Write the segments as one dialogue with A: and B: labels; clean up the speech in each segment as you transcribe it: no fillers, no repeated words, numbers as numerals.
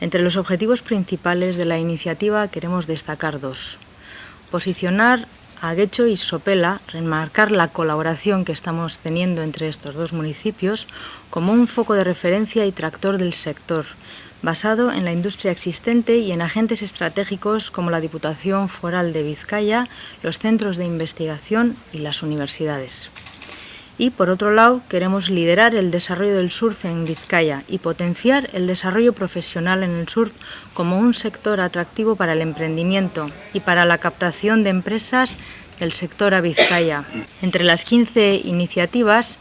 A: Entre los objetivos principales de la iniciativa queremos destacar dos. Posicionar a Getxo y Sopela, remarcar la colaboración que estamos teniendo entre estos dos municipios como un foco de referencia y tractor del sector, basado en la industria existente y en agentes estratégicos como la Diputación Foral de Vizcaya, los centros de investigación y las universidades. Y, por otro lado, queremos liderar el desarrollo del surf en Vizcaya y potenciar el desarrollo profesional en el surf como un sector atractivo para el emprendimiento y para la captación de empresas del sector a Vizcaya. Entre las 15 iniciativas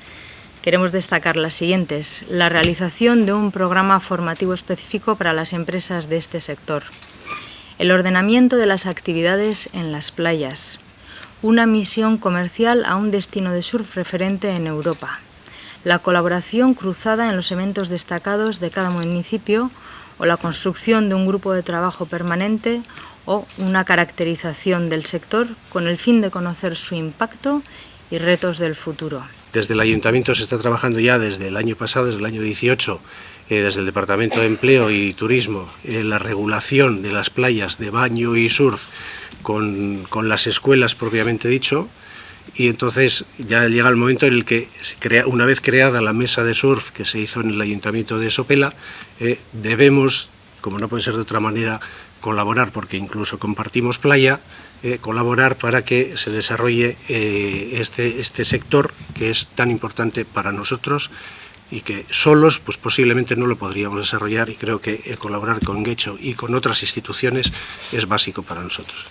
A: queremos destacar las siguientes: la realización de un programa formativo específico para las empresas de este sector, el ordenamiento de las actividades en las playas, una misión comercial a un destino de surf referente en Europa, la colaboración cruzada en los eventos destacados de cada municipio o la construcción de un grupo de trabajo permanente o una caracterización del sector con el fin de conocer su impacto y retos del futuro.
B: Desde el Ayuntamiento se está trabajando ya desde el año pasado, desde el año 18, desde el Departamento de Empleo y Turismo, la regulación de las playas de baño y surf con las escuelas propiamente dicho, y entonces ya llega el momento en el que, una vez creada la mesa de surf que se hizo en el Ayuntamiento de Sopela, debemos, como no puede ser de otra manera, colaborar, porque incluso compartimos playa, colaborar para que se desarrolle este sector que es tan importante para nosotros y que solos pues posiblemente no lo podríamos desarrollar, y creo que colaborar con Getxo y con otras instituciones es básico para nosotros.